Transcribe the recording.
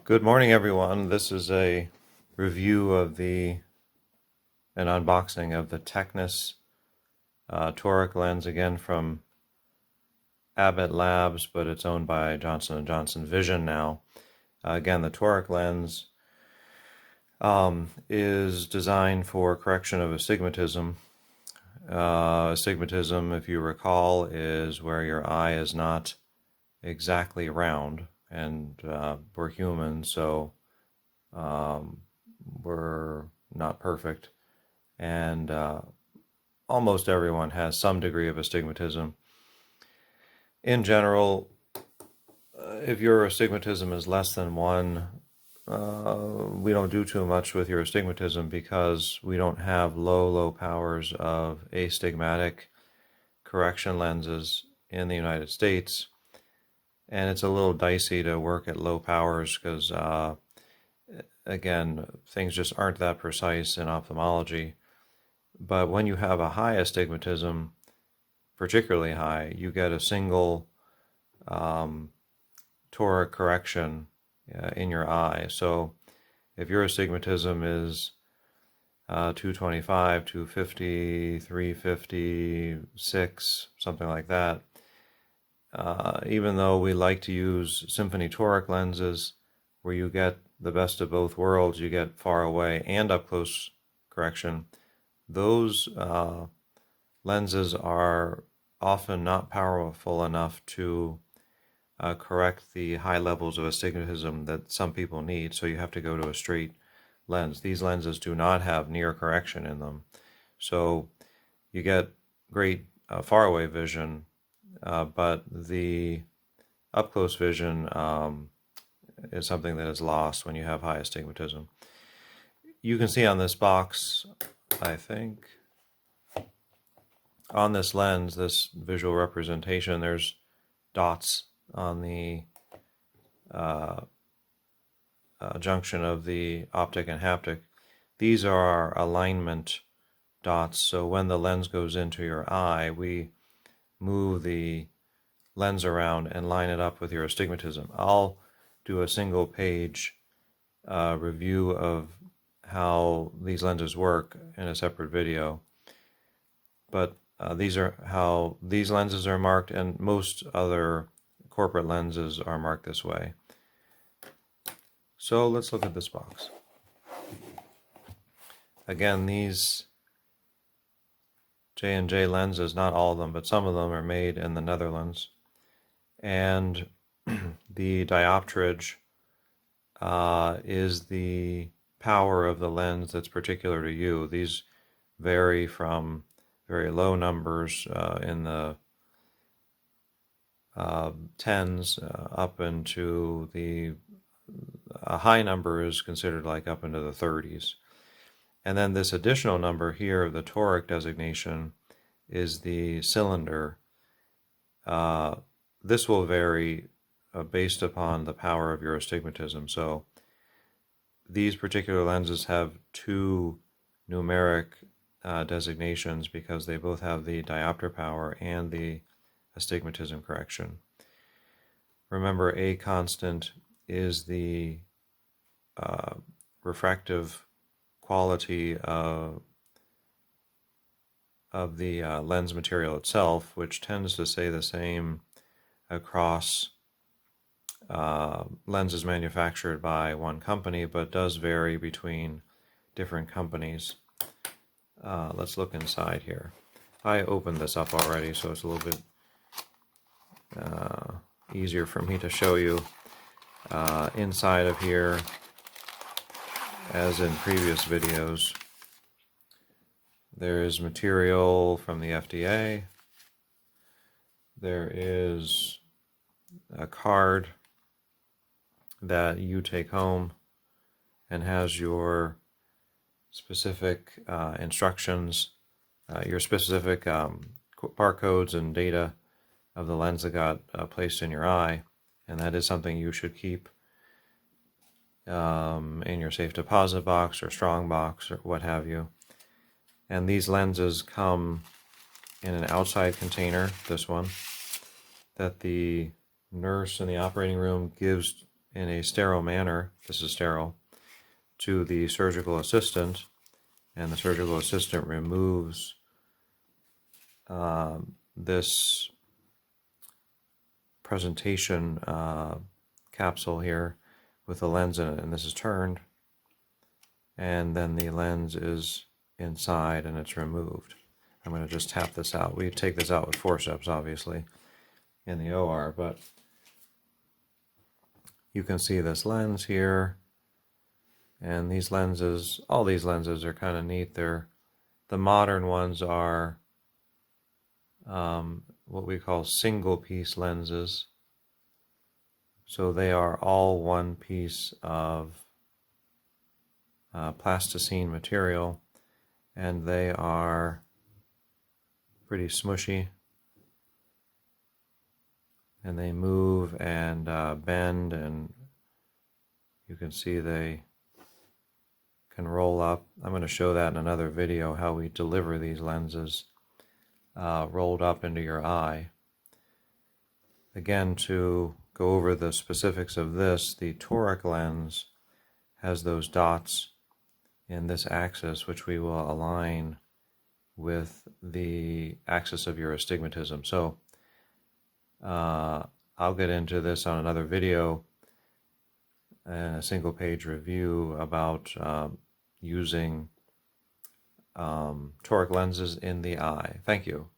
Good morning, everyone. This is a review of an unboxing of the Tecnis Toric lens, again from Abbott Labs, but it's owned by Johnson & Johnson Vision now. Again, the Toric lens is designed for correction of astigmatism. Astigmatism, if you recall, is where your eye is not exactly round, and we're human, so we're not perfect, and almost everyone has some degree of astigmatism. In general, if your astigmatism is less than 1, we don't do too much with your astigmatism because we don't have low powers of astigmatic correction lenses in the United States. And it's a little dicey to work at low powers because, again, things just aren't that precise in ophthalmology. But when you have a high astigmatism, particularly high, you get a single toric correction in your eye. So if your astigmatism is 225, 250, 356, something like that, even though we like to use symphony toric lenses where you get the best of both worlds, you get far away and up close correction, those lenses are often not powerful enough to correct the high levels of astigmatism that some people need, so you have to go to a straight lens. These lenses do not have near correction in them, so you get great far away vision, but the up close vision is something that is lost when you have high astigmatism. You can see on this box, I think, on this lens, this visual representation, there's dots on the junction of the optic and haptic. These are our alignment dots, so when the lens goes into your eye, we move the lens around and line it up with your astigmatism. I'll do a single page review of how these lenses work in a separate video, but these are how these lenses are marked, and most other corporate lenses are marked this way. So let's look at this box. Again, these J&J lenses, not all of them, but some of them are made in the Netherlands. And the dioptrage is the power of the lens that's particular to you. These vary from very low numbers in the tens up into a high number is considered like up into the 30s. And then this additional number here of the toric designation is the cylinder. This will vary based upon the power of your astigmatism. So these particular lenses have 2 numeric designations because they both have the diopter power and the astigmatism correction. Remember, A constant is the refractive quality of the lens material itself, which tends to stay the same across lenses manufactured by one company, but does vary between different companies. Let's look inside here. I opened this up already, so it's a little bit easier for me to show you. Inside of here, as in previous videos, there is material from the FDA. There is a card that you take home and has your specific instructions, your specific barcodes and data of the lens that got placed in your eye, and that is something you should keep in your safe deposit box or strong box or what have you. And these lenses come in an outside container, this one, that the nurse in the operating room gives in a sterile manner, this is sterile, to the surgical assistant, and the surgical assistant removes this presentation capsule here with the lens in it, and this is turned, and then the lens is inside and it's removed. I'm going to just tap this out. We take this out with forceps, obviously, in the OR, but you can see this lens here, and these lenses, all these lenses are kind of neat. The modern ones are what we call single-piece lenses. So they are all one piece of plasticine material, and they are pretty smushy, and they move and bend, and you can see they can roll up. I'm going to show that in another video, how we deliver these lenses rolled up into your eye. Again, to go over the specifics of this, the toric lens has those dots in this axis, which we will align with the axis of your astigmatism. So I'll get into this on another video, a single page review about using toric lenses in the eye. Thank you.